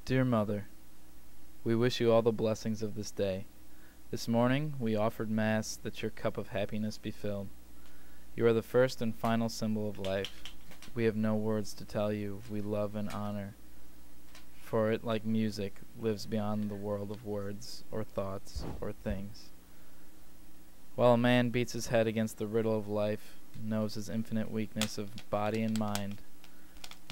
Dear Mother, we wish you all the blessings of this day. This morning we offered Mass that your cup of happiness be filled. You are the first and final symbol of life. We have no words to tell you we love and honor, for it, like music, lives beyond the world of words or thoughts or things. While a man beats his head against the riddle of life, knows his infinite weakness of body and mind,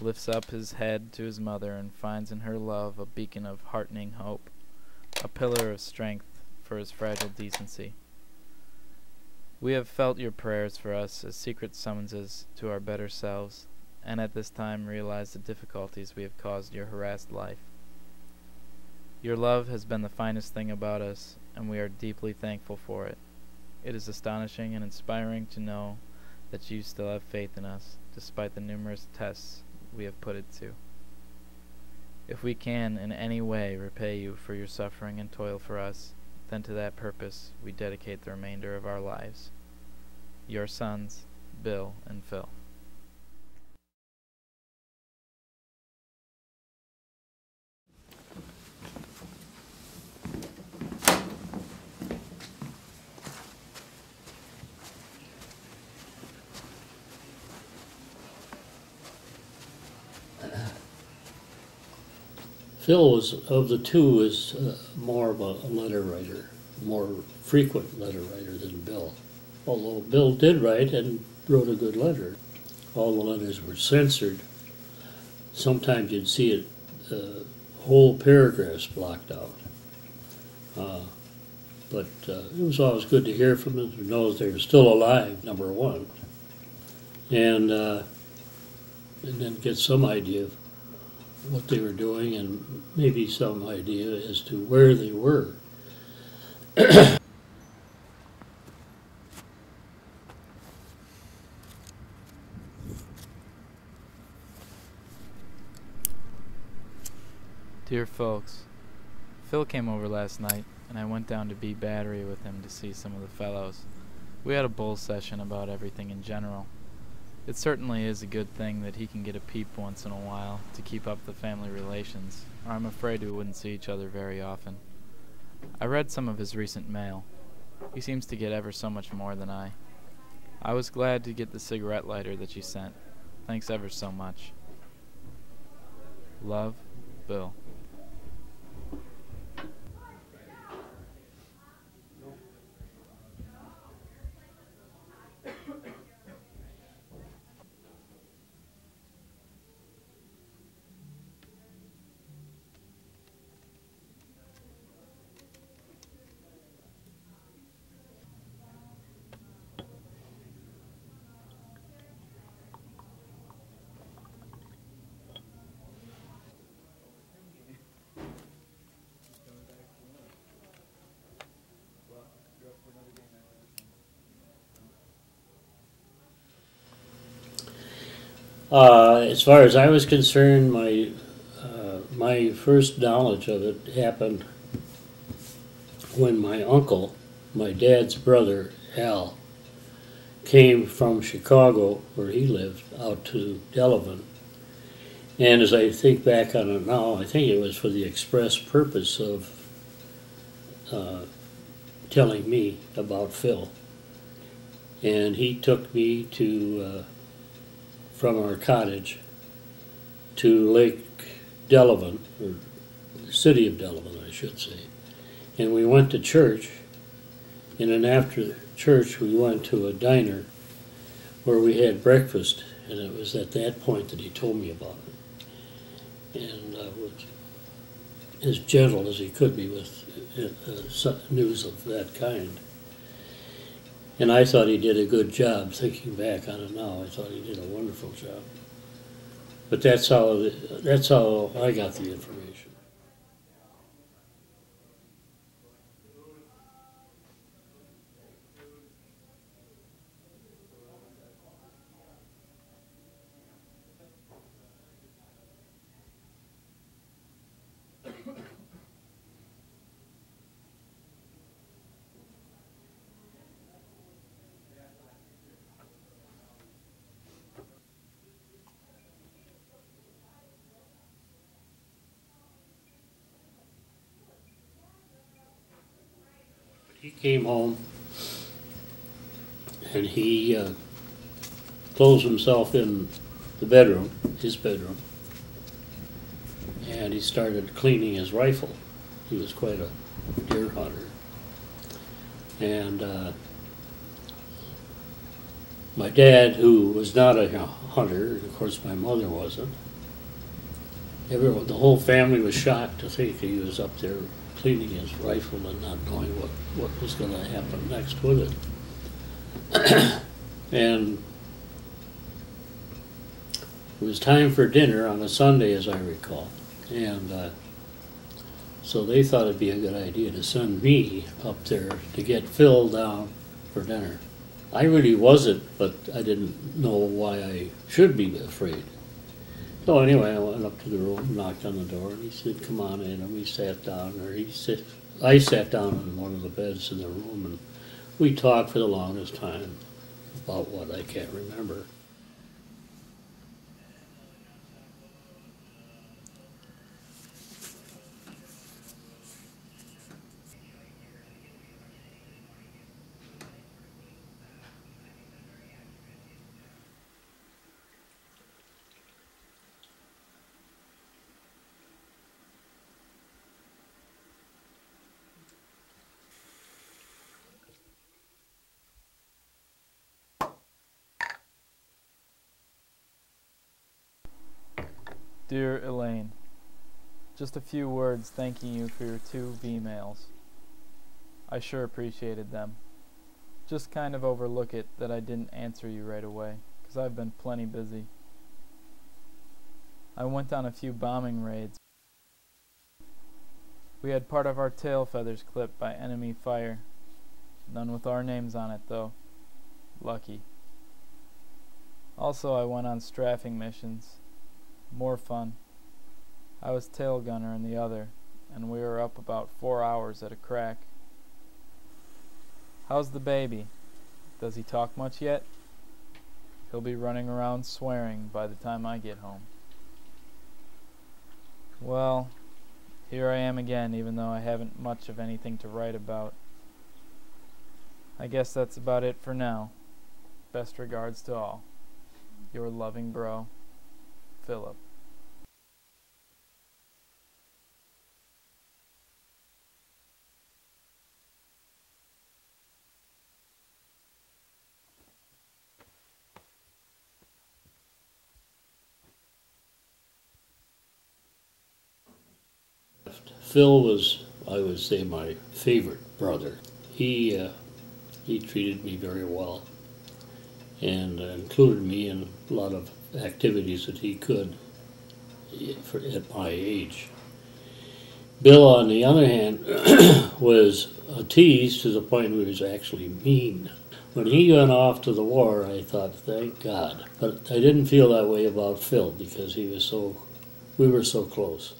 lifts up his head to his mother and finds in her love a beacon of heartening hope, a pillar of strength for his fragile decency. We have felt your prayers for us as secret summonses to our better selves, and at this time realize the difficulties we have caused your harassed life. Your love has been the finest thing about us, and we are deeply thankful for it. It is astonishing and inspiring to know that you still have faith in us, despite the numerous tests we have put it to. If we can in any way repay you for your suffering and toil for us, then to that purpose we dedicate the remainder of our lives. Your sons, Bill and Phil. Phil was, of the two, is more of a letter writer, more frequent letter writer than Bill. Although Bill did write and wrote a good letter. All the letters were censored. Sometimes you'd see it, whole paragraphs blocked out. But it was always good to hear from them, to know that they were still alive, number one. And then get some idea of what they were doing and maybe some idea as to where they were. Dear folks, Phil came over last night, and I went down to B Battery with him to see some of the fellows. We had a bull session about everything in general. It certainly is a good thing that he can get a peep once in a while to keep up the family relations, or I'm afraid we wouldn't see each other very often. I read some of his recent mail. He seems to get ever so much more than I. I was glad to get the cigarette lighter that you sent. Thanks ever so much. Love, Bill. As far as I was concerned, my first knowledge of it happened when my uncle, my dad's brother, Al, came from Chicago, where he lived, out to Delavan. And as I think back on it now, I think it was for the express purpose of telling me about Phil. And he took me to from our cottage to Lake Delavan, or the city of Delavan, I should say. And we went to church, and then after church we went to a diner where we had breakfast, and it was at that point that he told me about it. And was as gentle as he could be with news of that kind. And I thought he did a good job. Thinking back on it now, I thought he did a wonderful job. But that's how I got the information. He came home and he closed himself in the bedroom, his bedroom, and he started cleaning his rifle. He was quite a deer hunter. And my dad, who was not a hunter, and of course my mother wasn't, the whole family was shocked to think he was up there cleaning his rifle and not knowing what was going to happen next with it. And it was time for dinner on a Sunday, as I recall. And so they thought it'd be a good idea to send me up there to get Phil down for dinner. I really wasn't, but I didn't know why I should be afraid. So anyway, I went up to the room, knocked on the door, and he said, "Come on in." And we sat down, I sat down on one of the beds in the room, and we talked for the longest time about what I can't remember. Dear Elaine, just a few words thanking you for your 2 V-mails. I sure appreciated them. Just kind of overlook it that I didn't answer you right away, 'cause I've been plenty busy. I went on a few bombing raids. We had part of our tail feathers clipped by enemy fire. None with our names on it, though. Lucky. Also, I went on strafing missions. More fun. I was tail gunner in the other, and we were up about 4 hours at a crack. How's the baby? Does he talk much yet? He'll be running around swearing by the time I get home. Well, here I am again, even though I haven't much of anything to write about. I guess that's about it for now. Best regards to all. Your loving bro, Philip. Phil was, I would say, my favorite brother. He treated me very well and included me in a lot of activities that he could at my age. Bill, on the other hand, was a tease to the point where he was actually mean. When he went off to the war, I thought, thank God. But I didn't feel that way about Phil because we were so close.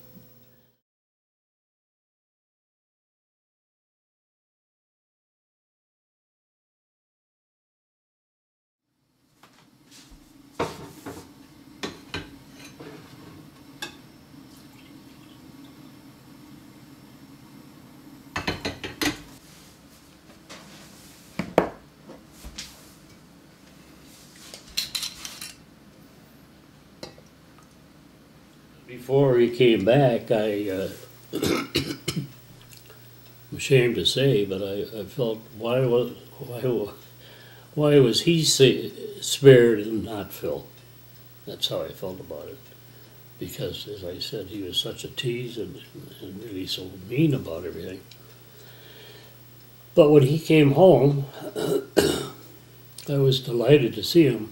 Before he came back, I'm ashamed to say, but I felt, why was he spared and not Phil? That's how I felt about it. Because, as I said, he was such a tease and really so mean about everything. But when he came home, I was delighted to see him.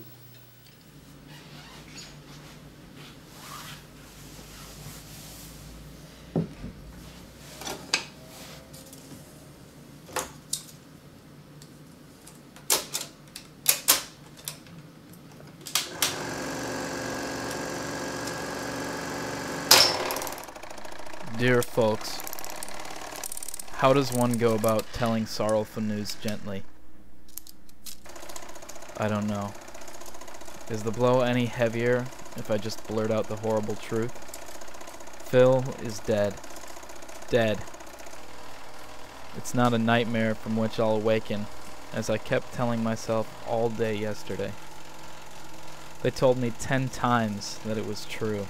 Dear folks, how does one go about telling sorrowful news gently? I don't know. Is the blow any heavier if I just blurt out the horrible truth? Phil is dead. Dead. It's not a nightmare from which I'll awaken, as I kept telling myself all day yesterday. They told me 10 times that it was true,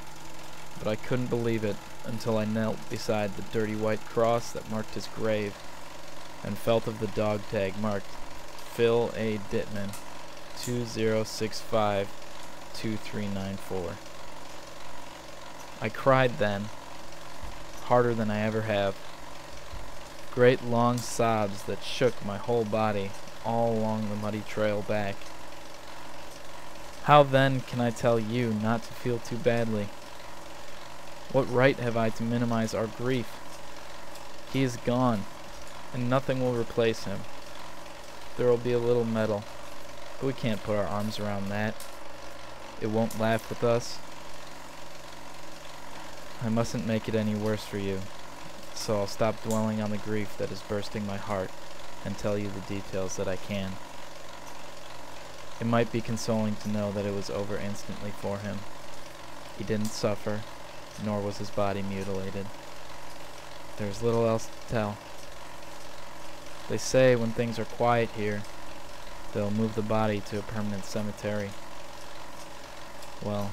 but I couldn't believe it until I knelt beside the dirty white cross that marked his grave and felt of the dog tag marked Phil A. Dittman, 2065-2394. I cried then, harder than I ever have. Great long sobs that shook my whole body all along the muddy trail back. How then can I tell you not to feel too badly? What right have I to minimize our grief? He is gone, and nothing will replace him. There will be a little metal, but we can't put our arms around that. It won't laugh with us. I mustn't make it any worse for you, so I'll stop dwelling on the grief that is bursting my heart and tell you the details that I can. It might be consoling to know that it was over instantly for him. He didn't suffer, nor was his body mutilated. There's little else to tell. They say when things are quiet here, they'll move the body to a permanent cemetery. Well,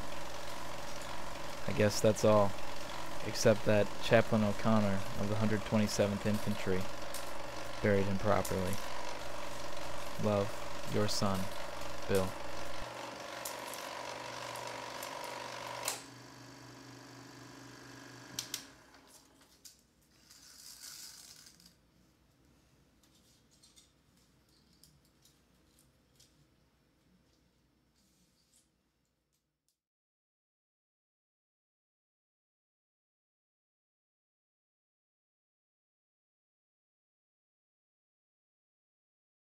I guess that's all, except that Chaplain O'Connor of the 127th Infantry buried him properly. Love, your son, Bill.